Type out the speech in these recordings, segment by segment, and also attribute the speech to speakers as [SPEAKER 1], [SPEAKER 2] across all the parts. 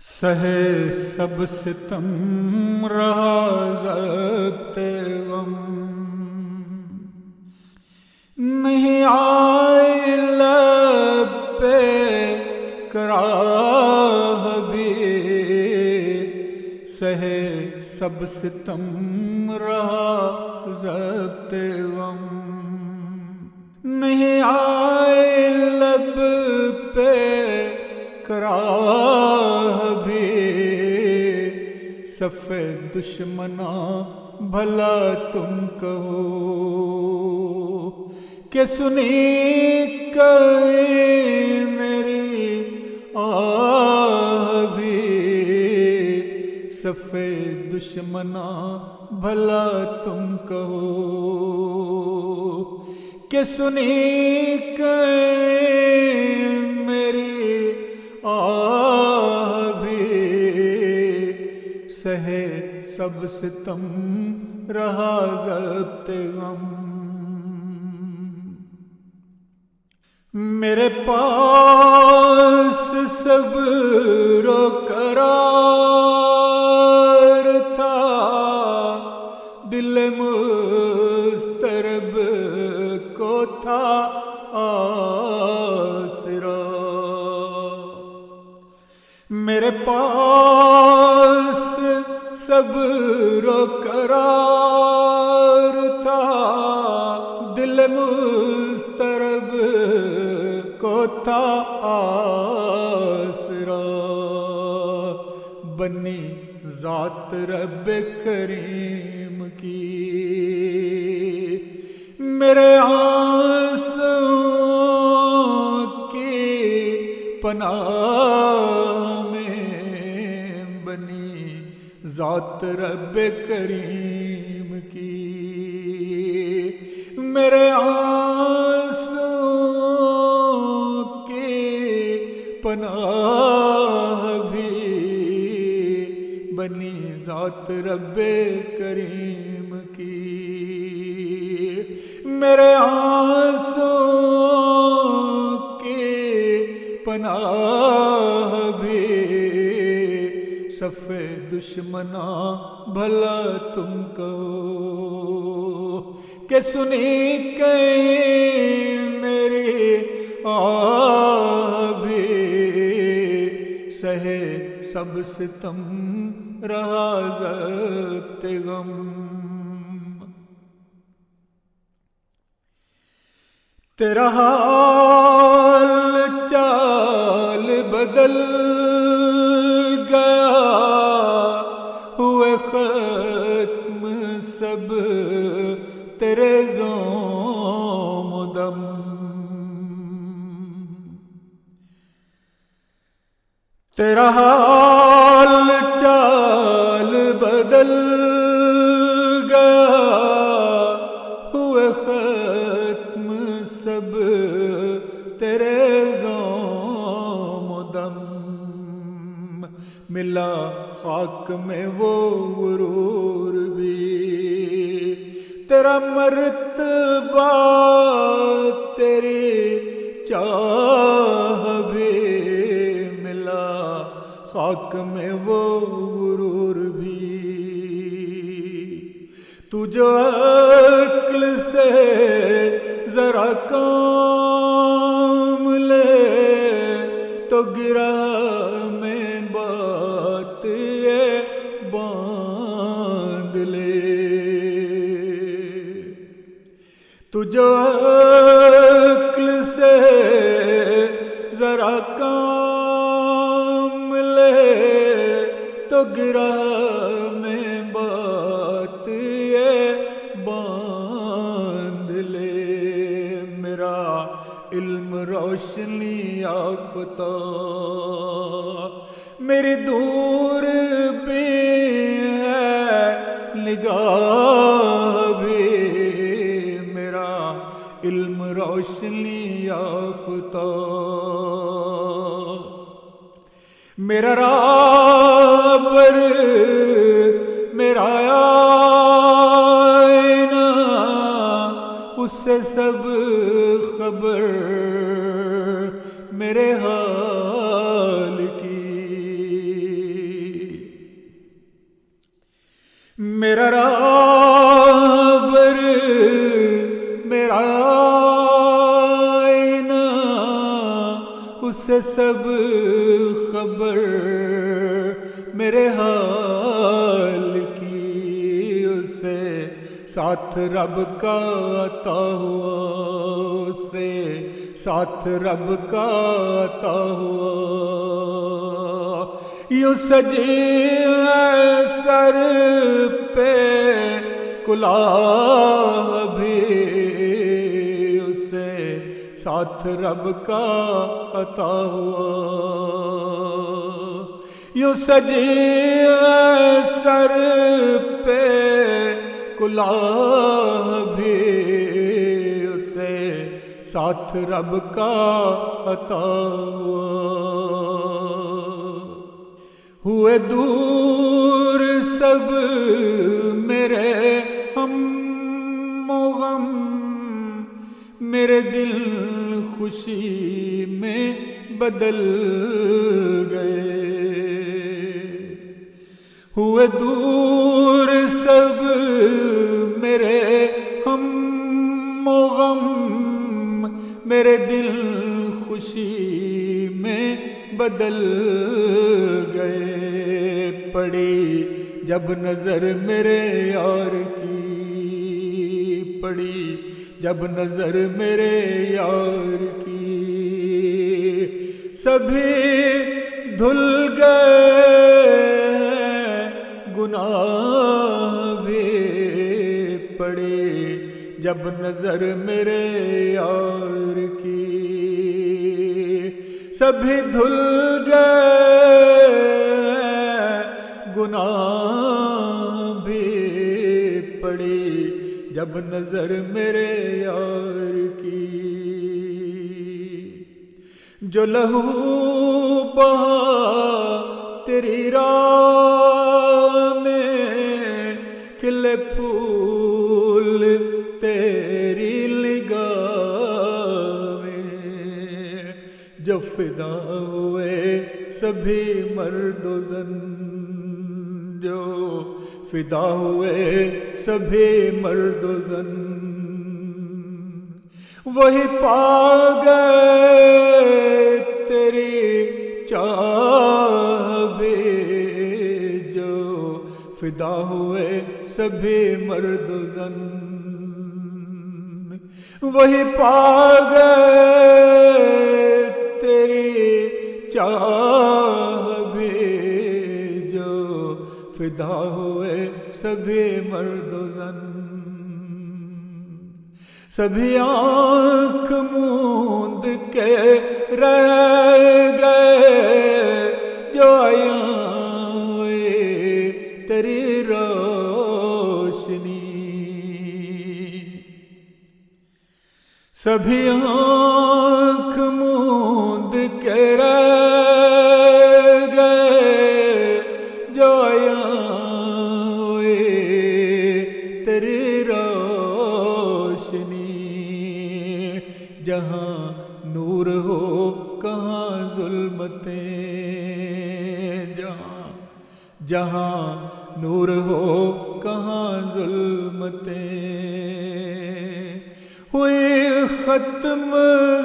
[SPEAKER 1] سہے سب ستم رہا ضبط غم، نہیں آئی لب پہ کراہ بھی، سہے سب ستم رہا ضبط غم، نہیں آئی لب پہ کراہ بھی، صف دشمناں بھلا تم کہو کہ سنی کہیں میری آہ بھی، صف دشمناں بھلا تم کہو کہ سنی کہیں میری آہ بھی، سہے سب ستم رہا ضبط غم، میرے پاس صبر و قرار تھا، دل مضطرب کو تھا آسرا، میرے پاس صبر و قرار تھا، دل مضطرب کو تھا آسرا، بنی ذات رب کریم کی میرے آنسوں کی پناہ میں، بنی ذات رب کریم کی میرے آنسوں کی پناہ بھی، بنی ذات رب کریم کی میرے آنسوں کی پناہ بھی، صف دشمناں بھلا تم کہو کہ سنی کہیں میری آہ بھی، سہے سب ستم رہا ضبط غم، تیرا حال چال بدل گیا، ہوئے ختم سب تیرے زوم و دم، تیرا حال چال بدل گیا، ہوئے ختم سب تیرے زوم و دم، ملا خاک میں وہ غرور بھی، تیرا مرتبہ تیری چاہ بھی، ملا خاک میں وہ غرور بھی، تو جو عقل سے ذرا کام لے تو گرہ میں بات یہ باندھ لے، تو جو عقل سے ذرا کام لے تو گرہ میں بات یہ باندھ لے، میرا علم روشنی یافتہ میری دور بھی ہے نگاہ بھی، میرا علم روشنی یافتہ میرا رابر میرا آئینہ، اس سے سب خبر میرے حال کی، میرا راہبر میرا آئینہ، اسے سب خبر میرے حال کی، اسے ساتھ رب کا عطا ہوا، اسے ساتھ رب کا عطا ہوا۔ یوں سجی سر پہ کلاه بھی، اسے ساتھ رب کا عطا ہوا۔ یوں سجی سر پہ کلاه بھی، اسے ساتھ رب کا عطا ہوا۔ ہوئے دور سب میرے ہم و غم، میرے دل خوشی میں بدل گئے۔ ہوئے دور سب میرے ہم و غم، میرے دل خوشی میں بدل گئے۔ پڑی جب نظر میرے یار کی، پڑی جب نظر میرے یار کی، سبھی دھل گئے گناہ بھی۔ پڑی جب نظر میرے یار کی، سبھی دھل گئے گناہ بھی۔ پڑی جب نظر میرے یار کی، جو لہو بہا تیری راہ میں، کھلے پھول تیری نگاہ میں، جو فدا ہوئے سبھی مرد و زن، جو فدا ہوئے سبھی مرد و زن، وہی پا گئے تیری چاہ بھی، جو فدا ہوئے سبھی مرد و زن، وہی پا گئے تیری چاہ بھی، جو فدا ہوئے سبھی مرد و زن۔ سبھی آنکھ موند کے رہ گئے، جو آئیں تیری روشنی، سبھی آنکھ موند کے رہ گئے، جو آئیں تیری روشنی۔ جہاں نور ہو کہاں ظلمتیں، جہاں نور ہو کہاں ظلمتیں، ہوئی ختم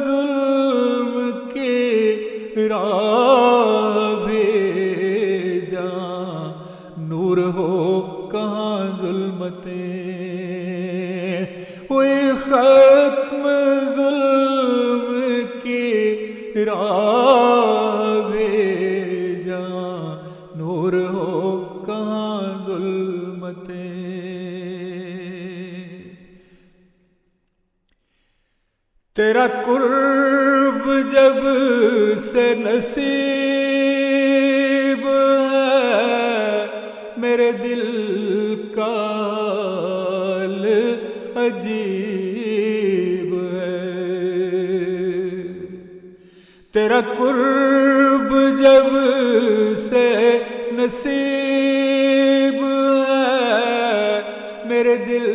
[SPEAKER 1] ظلم کی راہ بھی، جہاں نور ہو کہاں ظلمتیں، ہوئی ختم ظلم کی راہ بھی، جہاں نور ہو کہاں ظلمتیں۔ تیرا قرب جب سے نصیب ہے، میرے دل کا حال عجیب ہے۔ تیرا قرب جب سے نصیب ہے، میرے دل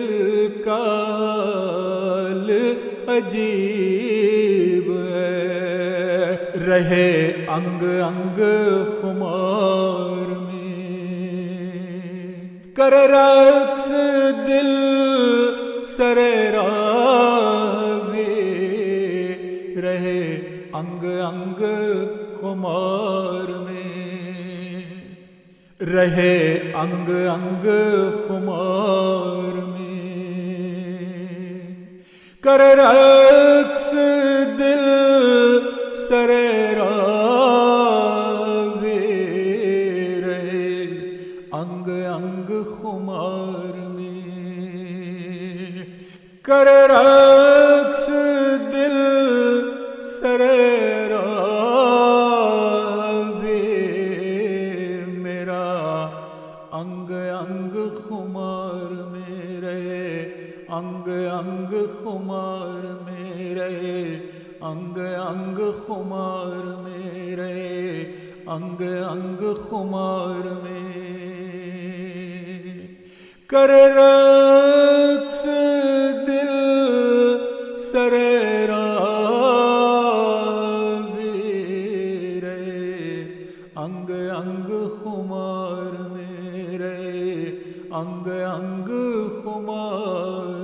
[SPEAKER 1] کا حال عجیب ہے۔ رہے انگ انگ خمار میں، کرے رقص دل سرے راوی رہے انگ انگ خمار میں، رہے انگ انگ خمار میں، کر رقص دل سرے راوی رہے انگ انگ خمار میں، کر رقص دل سرے راوی میرا انگ انگ خمار میں رہے، انگ انگ خمار میں رہے، انگ انگ خمار میں رہے، انگ انگ خمار میں، کر رقص دل سرے راوی رہے انگ انگ خمار میں رہے، انگ انگ خمار